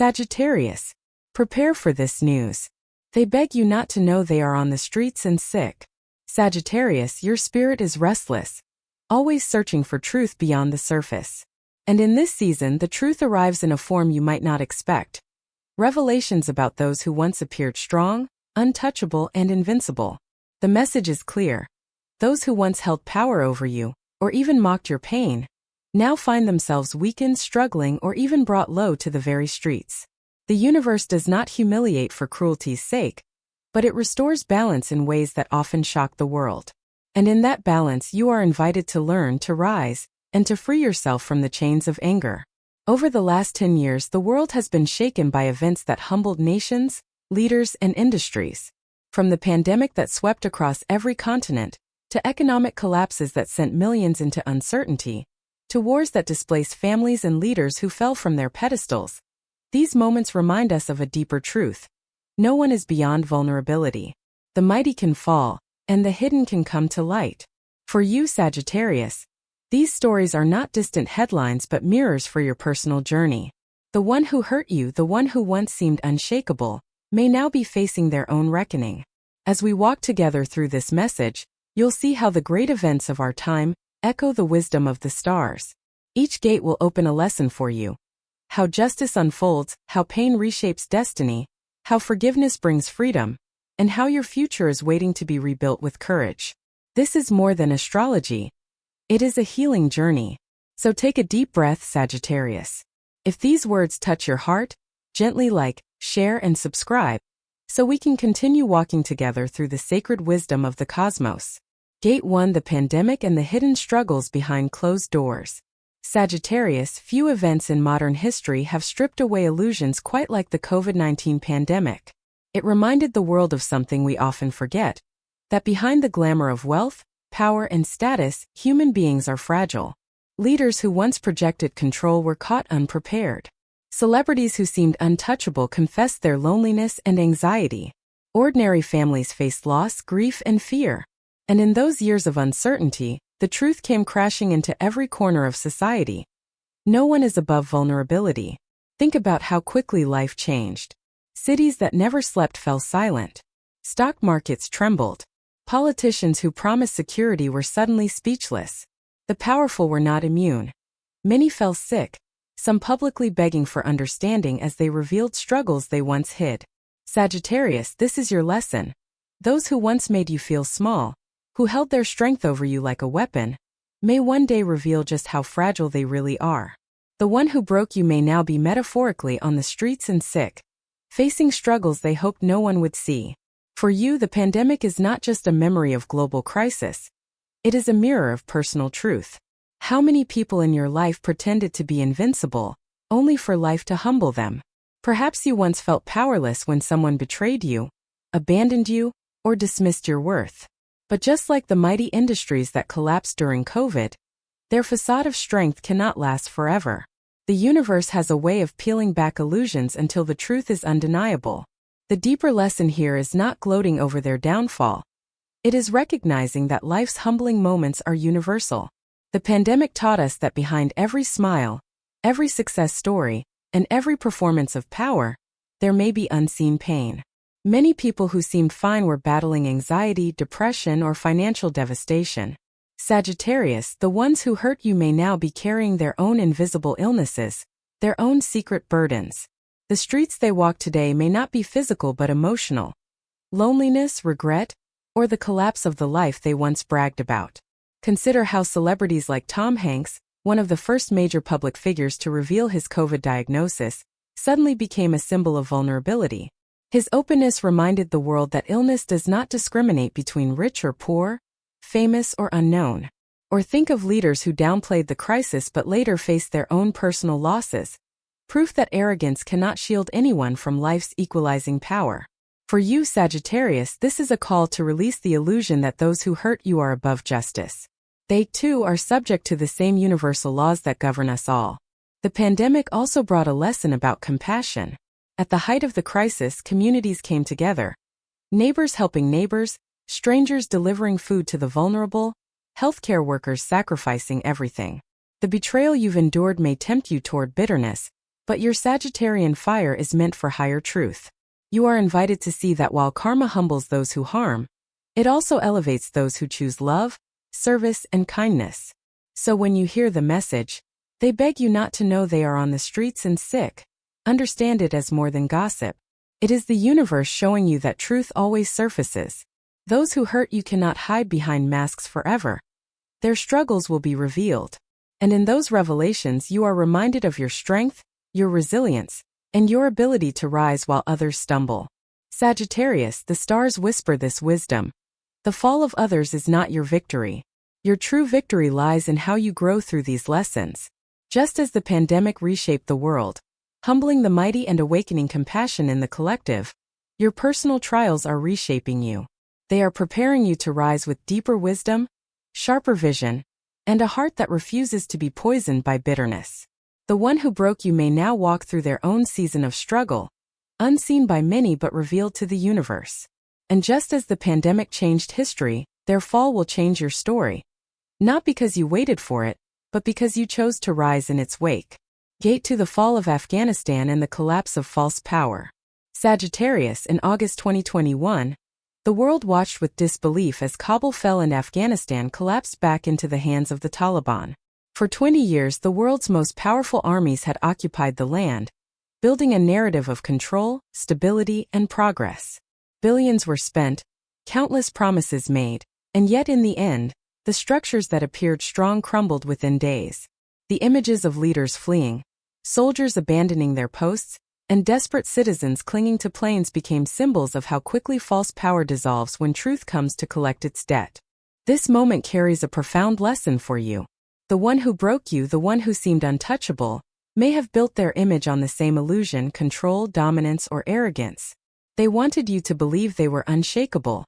Sagittarius, prepare for this news. They beg you not to know they are on the streets and sick. Sagittarius, your spirit is restless, always searching for truth beyond the surface. And in this season, the truth arrives in a form you might not expect. Revelations about those who once appeared strong, untouchable, and invincible. The message is clear. Those who once held power over you, or even mocked your pain, now find themselves weakened, struggling, or even brought low to the very streets. The universe does not humiliate for cruelty's sake, but it restores balance in ways that often shock the world. And in that balance, you are invited to learn, to rise, and to free yourself from the chains of anger. Over the last 10 years, the world has been shaken by events that humbled nations, leaders, and industries. From the pandemic that swept across every continent, to economic collapses that sent millions into uncertainty, to wars that displaced families and leaders who fell from their pedestals. These moments remind us of a deeper truth. No one is beyond vulnerability. The mighty can fall, and the hidden can come to light. For you, Sagittarius, these stories are not distant headlines but mirrors for your personal journey. The one who hurt you, the one who once seemed unshakable, may now be facing their own reckoning. As we walk together through this message, you'll see how the great events of our time echo the wisdom of the stars. Each gate will open a lesson for you. How justice unfolds, how pain reshapes destiny, how forgiveness brings freedom, and how your future is waiting to be rebuilt with courage. This is more than astrology. It is a healing journey. So take a deep breath, Sagittarius. If these words touch your heart, gently like, share, and subscribe, so we can continue walking together through the sacred wisdom of the cosmos. Gate 1: The pandemic and the hidden struggles behind closed doors. Sagittarius, few events in modern history have stripped away illusions quite like the COVID-19 pandemic. It reminded the world of something we often forget, that behind the glamour of wealth, power, and status, human beings are fragile. Leaders who once projected control were caught unprepared. Celebrities who seemed untouchable confessed their loneliness and anxiety. Ordinary families faced loss, grief, and fear. And in those years of uncertainty, the truth came crashing into every corner of society. No one is above vulnerability. Think about how quickly life changed. Cities that never slept fell silent. Stock markets trembled. Politicians who promised security were suddenly speechless. The powerful were not immune. Many fell sick, some publicly begging for understanding as they revealed struggles they once hid. Sagittarius, this is your lesson. Those who once made you feel small, who held their strength over you like a weapon, may one day reveal just how fragile they really are. The one who broke you may now be metaphorically on the streets and sick, facing struggles they hoped no one would see. For you, the pandemic is not just a memory of global crisis. It is a mirror of personal truth. How many people in your life pretended to be invincible, only for life to humble them? Perhaps you once felt powerless when someone betrayed you, abandoned you, or dismissed your worth. But just like the mighty industries that collapsed during COVID, their facade of strength cannot last forever. The universe has a way of peeling back illusions until the truth is undeniable. The deeper lesson here is not gloating over their downfall. It is recognizing that life's humbling moments are universal. The pandemic taught us that behind every smile, every success story, and every performance of power, there may be unseen pain. Many people who seemed fine were battling anxiety, depression, or financial devastation. Sagittarius, the ones who hurt you may now be carrying their own invisible illnesses, their own secret burdens. The streets they walk today may not be physical but emotional. Loneliness, regret, or the collapse of the life they once bragged about. Consider how celebrities like Tom Hanks, one of the first major public figures to reveal his COVID diagnosis, suddenly became a symbol of vulnerability. His openness reminded the world that illness does not discriminate between rich or poor, famous or unknown. Or think of leaders who downplayed the crisis but later faced their own personal losses. Proof that arrogance cannot shield anyone from life's equalizing power. For you, Sagittarius, this is a call to release the illusion that those who hurt you are above justice. They, too, are subject to the same universal laws that govern us all. The pandemic also brought a lesson about compassion. At the height of the crisis, communities came together. Neighbors helping neighbors, strangers delivering food to the vulnerable, healthcare workers sacrificing everything. The betrayal you've endured may tempt you toward bitterness, But your Sagittarian fire is meant for higher truth. You are invited to see that while karma humbles those who harm, it also elevates those who choose love, service, and kindness. So when you hear the message, they beg you not to know they are on the streets and sick. Understand it as more than gossip. It is the universe showing you that truth always surfaces. Those who hurt you cannot hide behind masks forever. Their struggles will be revealed. And in those revelations you are reminded of your strength, your resilience, and your ability to rise while others stumble. Sagittarius, the stars whisper this wisdom. The fall of others is not your victory. Your true victory lies in how you grow through these lessons. Just as the pandemic reshaped the world, humbling the mighty and awakening compassion in the collective, your personal trials are reshaping you. They are preparing you to rise with deeper wisdom, sharper vision, and a heart that refuses to be poisoned by bitterness. The one who broke you may now walk through their own season of struggle, unseen by many but revealed to the universe. And just as the pandemic changed history, their fall will change your story. Not because you waited for it, but because you chose to rise in its wake. Gate to the fall of Afghanistan and the collapse of false power. Sagittarius, in August 2021, the world watched with disbelief as Kabul fell and Afghanistan collapsed back into the hands of the Taliban. For 20 years, the world's most powerful armies had occupied the land, building a narrative of control, stability, and progress. Billions were spent, countless promises made, and yet in the end, the structures that appeared strong crumbled within days. The images of leaders fleeing, soldiers abandoning their posts, and desperate citizens clinging to planes became symbols of how quickly false power dissolves when truth comes to collect its debt. This moment carries a profound lesson for you. The one who broke you, the one who seemed untouchable, may have built their image on the same illusion: control, dominance, or arrogance. They wanted you to believe they were unshakable,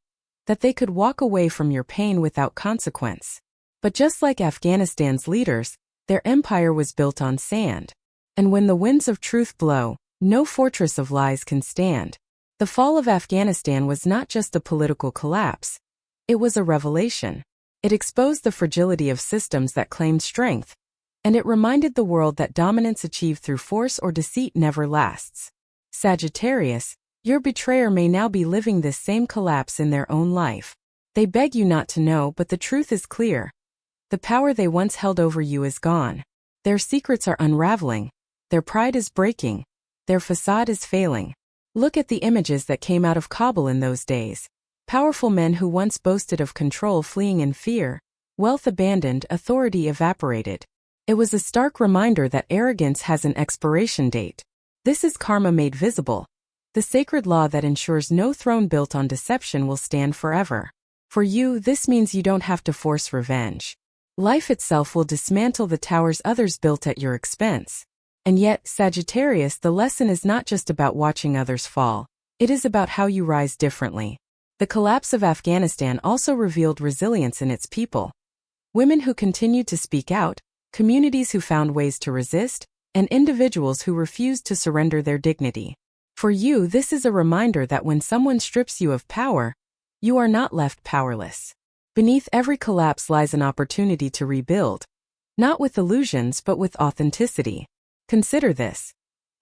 that they could walk away from your pain without consequence. But just like Afghanistan's leaders, their empire was built on sand. And when the winds of truth blow, no fortress of lies can stand. The fall of Afghanistan was not just a political collapse. It was a revelation. It exposed the fragility of systems that claimed strength, and it reminded the world that dominance achieved through force or deceit never lasts. Sagittarius, your betrayer may now be living this same collapse in their own life. They beg you not to know, but the truth is clear. The power they once held over you is gone. Their secrets are unraveling. Their pride is breaking. Their facade is failing. Look at the images that came out of Kabul in those days. Powerful men who once boasted of control fleeing in fear, wealth abandoned, authority evaporated. It was a stark reminder that arrogance has an expiration date. This is karma made visible. The sacred law that ensures no throne built on deception will stand forever. For you, this means you don't have to force revenge. Life itself will dismantle the towers others built at your expense. And yet, Sagittarius, the lesson is not just about watching others fall. It is about how you rise differently. The collapse of Afghanistan also revealed resilience in its people. Women who continued to speak out, communities who found ways to resist, and individuals who refused to surrender their dignity. For you, this is a reminder that when someone strips you of power, you are not left powerless. Beneath every collapse lies an opportunity to rebuild. Not with illusions, but with authenticity. Consider this.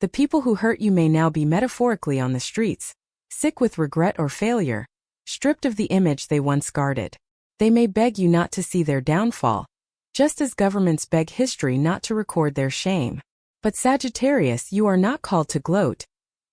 The people who hurt you may now be metaphorically on the streets, sick with regret or failure, stripped of the image they once guarded. They may beg you not to see their downfall, just as governments beg history not to record their shame. But Sagittarius, you are not called to gloat.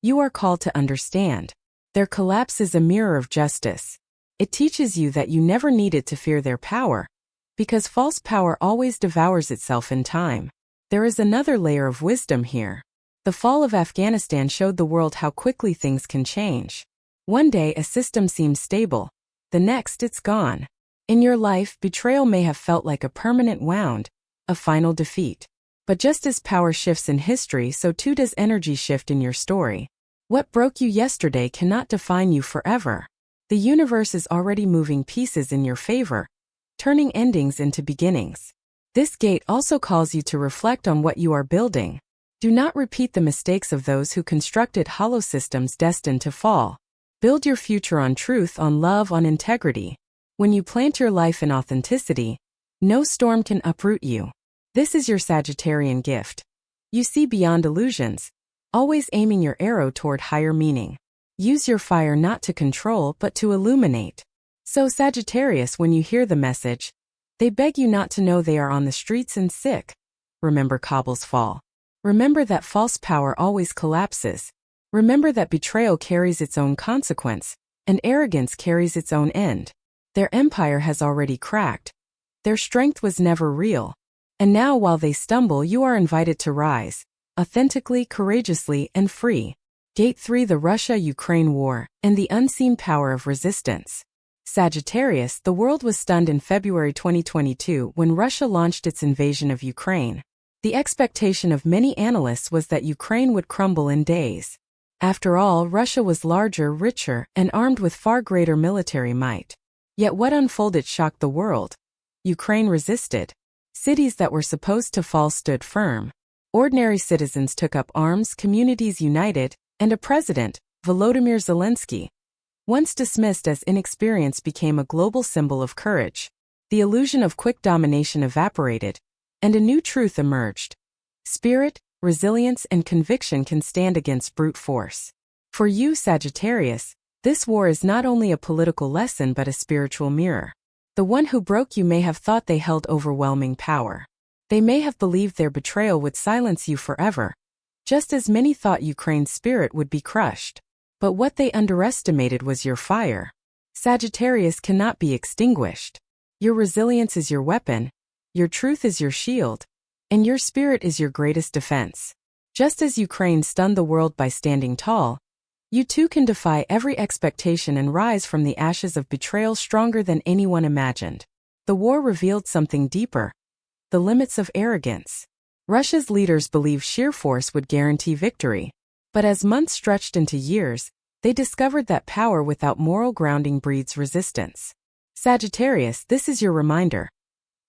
You are called to understand. Their collapse is a mirror of justice. It teaches you that you never needed to fear their power, because false power always devours itself in time. There is another layer of wisdom here. The fall of Afghanistan showed the world how quickly things can change. One day a system seems stable, the next it's gone. In your life, betrayal may have felt like a permanent wound, a final defeat. But just as power shifts in history, so too does energy shift in your story. What broke you yesterday cannot define you forever. The universe is already moving pieces in your favor, turning endings into beginnings. This gate also calls you to reflect on what you are building. Do not repeat the mistakes of those who constructed hollow systems destined to fall. Build your future on truth, on love, on integrity. When you plant your life in authenticity, no storm can uproot you. This is your Sagittarian gift. You see beyond illusions, always aiming your arrow toward higher meaning. Use your fire not to control but to illuminate. So Sagittarius, when you hear the message, they beg you not to know they are on the streets and sick. Remember Kabil's fall. Remember that false power always collapses. Remember that betrayal carries its own consequence, and arrogance carries its own end. Their empire has already cracked. Their strength was never real. And now while they stumble, you are invited to rise, authentically, courageously, and free. Gate 3: The Russia-Ukraine War, and the unseen power of resistance. Sagittarius, the world was stunned in February 2022 when Russia launched its invasion of Ukraine. The expectation of many analysts was that Ukraine would crumble in days. After all, Russia was larger, richer, and armed with far greater military might. Yet what unfolded shocked the world. Ukraine resisted. Cities that were supposed to fall stood firm. Ordinary citizens took up arms, communities united, and a president, Volodymyr Zelensky, once dismissed as inexperienced, became a global symbol of courage. The illusion of quick domination evaporated, and a new truth emerged. Spirit, resilience, and conviction can stand against brute force. For you, Sagittarius, this war is not only a political lesson but a spiritual mirror. The one who broke you may have thought they held overwhelming power. They may have believed their betrayal would silence you forever, just as many thought Ukraine's spirit would be crushed. But what they underestimated was your fire. Sagittarius cannot be extinguished. Your resilience is your weapon, your truth is your shield, and your spirit is your greatest defense. Just as Ukraine stunned the world by standing tall, you too can defy every expectation and rise from the ashes of betrayal stronger than anyone imagined. The war revealed something deeper: the limits of arrogance. Russia's leaders believed sheer force would guarantee victory. But as months stretched into years, they discovered that power without moral grounding breeds resistance. Sagittarius, this is your reminder.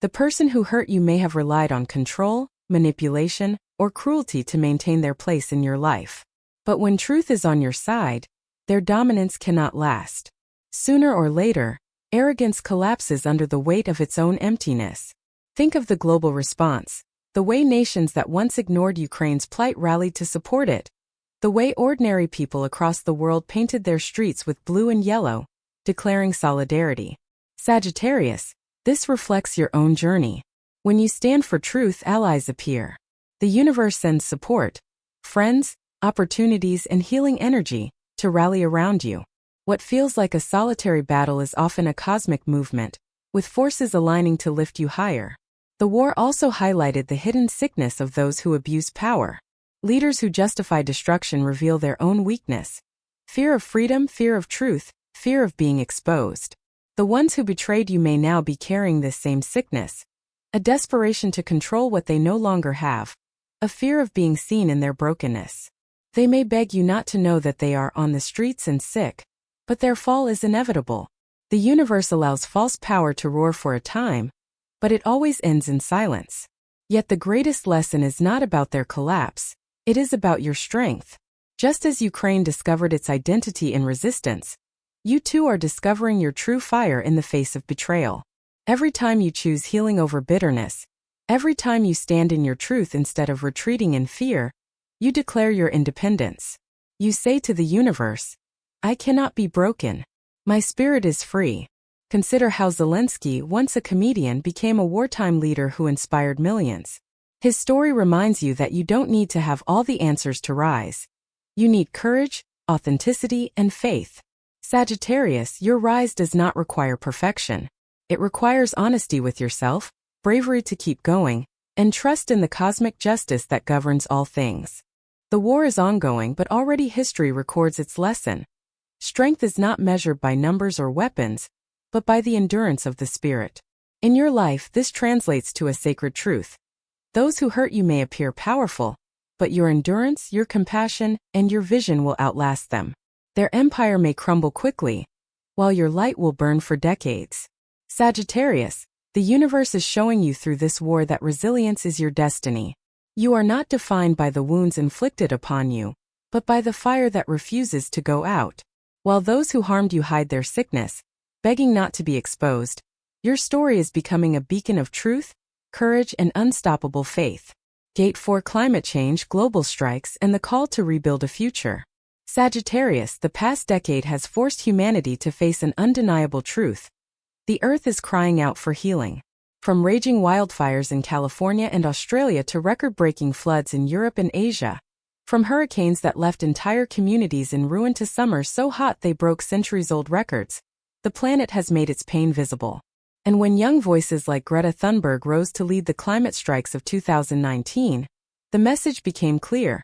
The person who hurt you may have relied on control, manipulation, or cruelty to maintain their place in your life. But when truth is on your side, their dominance cannot last. Sooner or later, arrogance collapses under the weight of its own emptiness. Think of the global response. The way nations that once ignored Ukraine's plight rallied to support it. The way ordinary people across the world painted their streets with blue and yellow, declaring solidarity. Sagittarius, this reflects your own journey. When you stand for truth, allies appear. The universe sends support, friends, opportunities, and healing energy to rally around you. What feels like a solitary battle is often a cosmic movement, with forces aligning to lift you higher. The war also highlighted the hidden sickness of those who abuse power. Leaders who justify destruction reveal their own weakness. Fear of freedom, fear of truth, fear of being exposed. The ones who betrayed you may now be carrying this same sickness. A desperation to control what they no longer have. A fear of being seen in their brokenness. They may beg you not to know that they are on the streets and sick, but their fall is inevitable. The universe allows false power to roar for a time, but it always ends in silence. Yet the greatest lesson is not about their collapse. It is about your strength. Just as Ukraine discovered its identity in resistance, you too are discovering your true fire in the face of betrayal. Every time you choose healing over bitterness, every time you stand in your truth instead of retreating in fear, you declare your independence. You say to the universe, I cannot be broken. My spirit is free. Consider how Zelensky, once a comedian, became a wartime leader who inspired millions. His story reminds you that you don't need to have all the answers to rise. You need courage, authenticity, and faith. Sagittarius, your rise does not require perfection. It requires honesty with yourself, bravery to keep going, and trust in the cosmic justice that governs all things. The war is ongoing, but already history records its lesson. Strength is not measured by numbers or weapons, but by the endurance of the spirit. In your life, this translates to a sacred truth. Those who hurt you may appear powerful, but your endurance, your compassion, and your vision will outlast them. Their empire may crumble quickly, while your light will burn for decades. Sagittarius, the universe is showing you through this war that resilience is your destiny. You are not defined by the wounds inflicted upon you, but by the fire that refuses to go out. While those who harmed you hide their sickness, begging not to be exposed, your story is becoming a beacon of truth, courage, and unstoppable faith. Gate 4 Climate change, global strikes, and the call to rebuild a future. Sagittarius, the past decade has forced humanity to face an undeniable truth. The Earth is crying out for healing. From raging wildfires in California and Australia to record-breaking floods in Europe and Asia. From hurricanes that left entire communities in ruin to summers so hot they broke centuries-old records, the planet has made its pain visible. And when young voices like Greta Thunberg rose to lead the climate strikes of 2019, the message became clear.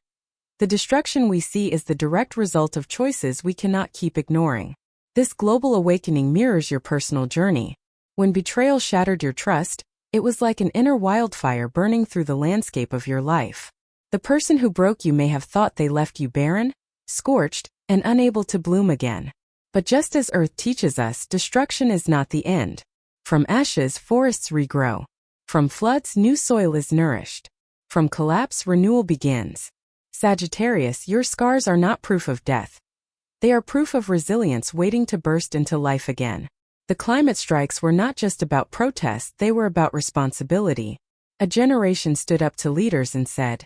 The destruction we see is the direct result of choices we cannot keep ignoring. This global awakening mirrors your personal journey. When betrayal shattered your trust, it was like an inner wildfire burning through the landscape of your life. The person who broke you may have thought they left you barren, scorched, and unable to bloom again. But just as Earth teaches us, destruction is not the end. From ashes, forests regrow. From floods, new soil is nourished. From collapse, renewal begins. Sagittarius, your scars are not proof of death. They are proof of resilience waiting to burst into life again. The climate strikes were not just about protest, they were about responsibility. A generation stood up to leaders and said,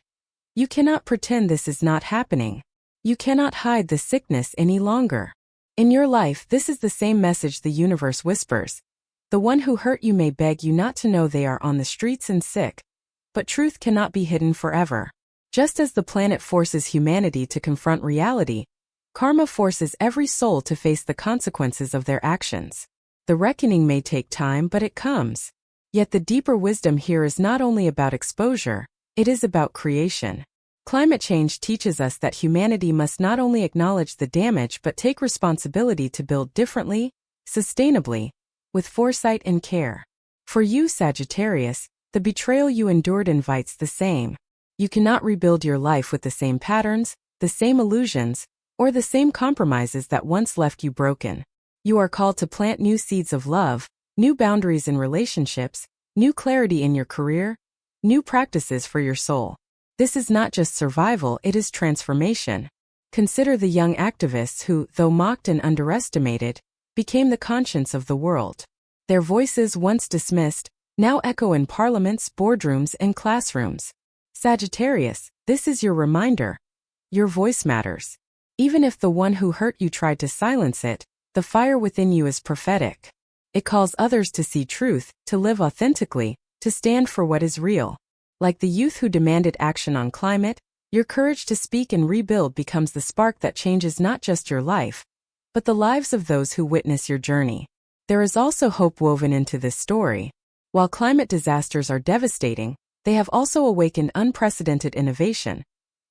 "You cannot pretend this is not happening. You cannot hide the sickness any longer." In your life, this is the same message the universe whispers. The one who hurt you may beg you not to know they are on the streets and sick. But truth cannot be hidden forever. Just as the planet forces humanity to confront reality, karma forces every soul to face the consequences of their actions. The reckoning may take time, but it comes. Yet the deeper wisdom here is not only about exposure, it is about creation. Climate change teaches us that humanity must not only acknowledge the damage but take responsibility to build differently, sustainably, with foresight and care. For you, Sagittarius, the betrayal you endured invites the same. You cannot rebuild your life with the same patterns, the same illusions, or the same compromises that once left you broken. You are called to plant new seeds of love, new boundaries in relationships, new clarity in your career, new practices for your soul. This is not just survival, it is transformation. Consider the young activists who, though mocked and underestimated, became the conscience of the world. Their voices, once dismissed, now echo in parliaments, boardrooms, and classrooms. Sagittarius, this is your reminder. Your voice matters. Even if the one who hurt you tried to silence it, the fire within you is prophetic. It calls others to see truth, to live authentically, to stand for what is real. Like the youth who demanded action on climate, your courage to speak and rebuild becomes the spark that changes not just your life, but the lives of those who witness your journey. There is also hope woven into this story. While climate disasters are devastating, they have also awakened unprecedented innovation.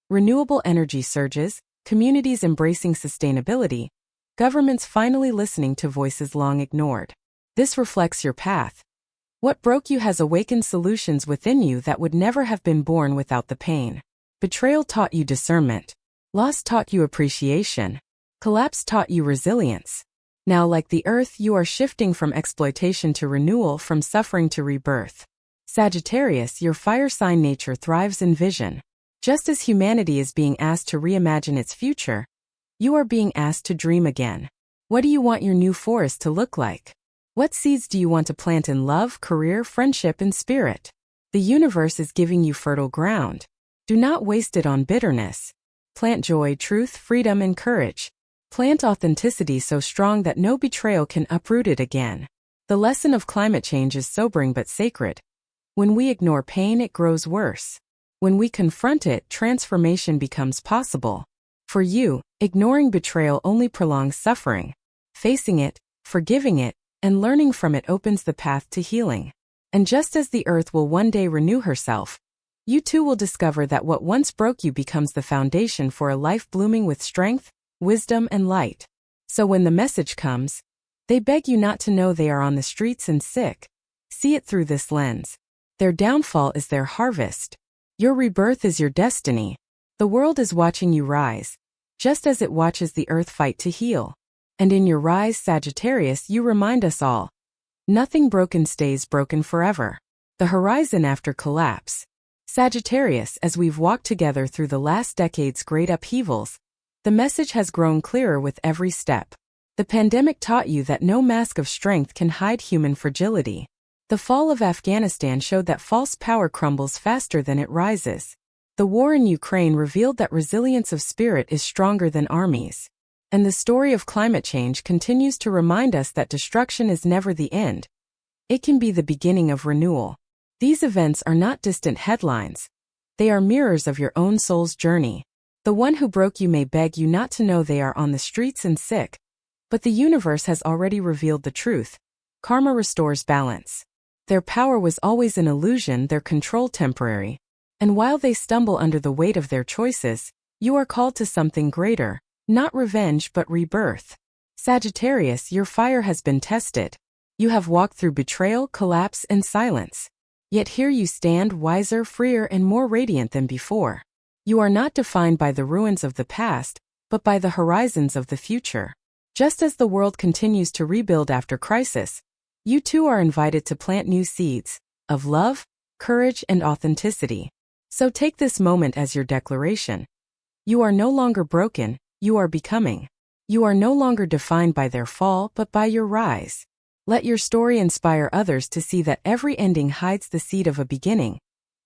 Renewable energy surges, communities embracing sustainability, governments finally listening to voices long ignored. This reflects your path. What broke you has awakened solutions within you that would never have been born without the pain. Betrayal taught you discernment. Loss taught you appreciation. Collapse taught you resilience. Now, like the Earth, you are shifting from exploitation to renewal, from suffering to rebirth. Sagittarius, your fire sign nature thrives in vision. Just as humanity is being asked to reimagine its future, you are being asked to dream again. What do you want your new forest to look like? What seeds do you want to plant in love, career, friendship, and spirit? The universe is giving you fertile ground. Do not waste it on bitterness. Plant joy, truth, freedom, and courage. Plant authenticity so strong that no betrayal can uproot it again. The lesson of climate change is sobering but sacred. When we ignore pain, it grows worse. When we confront it, transformation becomes possible. For you, ignoring betrayal only prolongs suffering. Facing it, forgiving it, and learning from it opens the path to healing. And just as the Earth will one day renew herself, you too will discover that what once broke you becomes the foundation for a life blooming with strength, wisdom, and light. So when the message comes, they beg you not to know they are on the streets and sick. See it through this lens. Their downfall is their harvest. Your rebirth is your destiny. The world is watching you rise, just as it watches the Earth fight to heal. And in your rise, Sagittarius, you remind us all. Nothing broken stays broken forever. The horizon after collapse. Sagittarius, as we've walked together through the last decade's great upheavals, the message has grown clearer with every step. The pandemic taught you that no mask of strength can hide human fragility. The fall of Afghanistan showed that false power crumbles faster than it rises. The war in Ukraine revealed that resilience of spirit is stronger than armies. And the story of climate change continues to remind us that destruction is never the end. It can be the beginning of renewal. These events are not distant headlines. They are mirrors of your own soul's journey. The one who broke you may beg you not to know they are on the streets and sick. But the universe has already revealed the truth. Karma restores balance. Their power was always an illusion, their control temporary. And while they stumble under the weight of their choices, you are called to something greater, not revenge but rebirth. Sagittarius, your fire has been tested. You have walked through betrayal, collapse, and silence. Yet here you stand, wiser, freer, and more radiant than before. You are not defined by the ruins of the past, but by the horizons of the future. Just as the world continues to rebuild after crisis, you too are invited to plant new seeds of love, courage, and authenticity. So take this moment as your declaration. You are no longer broken, you are becoming. You are no longer defined by their fall, but by your rise. Let your story inspire others to see that every ending hides the seed of a beginning,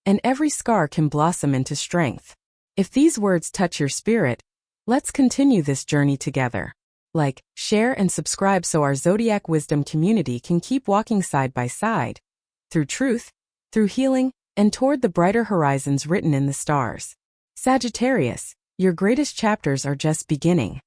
and every scar can blossom into strength. If these words touch your spirit, let's continue this journey together. Like, share, and subscribe so our Zodiac Wisdom community can keep walking side by side, through truth, through healing, and toward the brighter horizons written in the stars. Sagittarius, your greatest chapters are just beginning.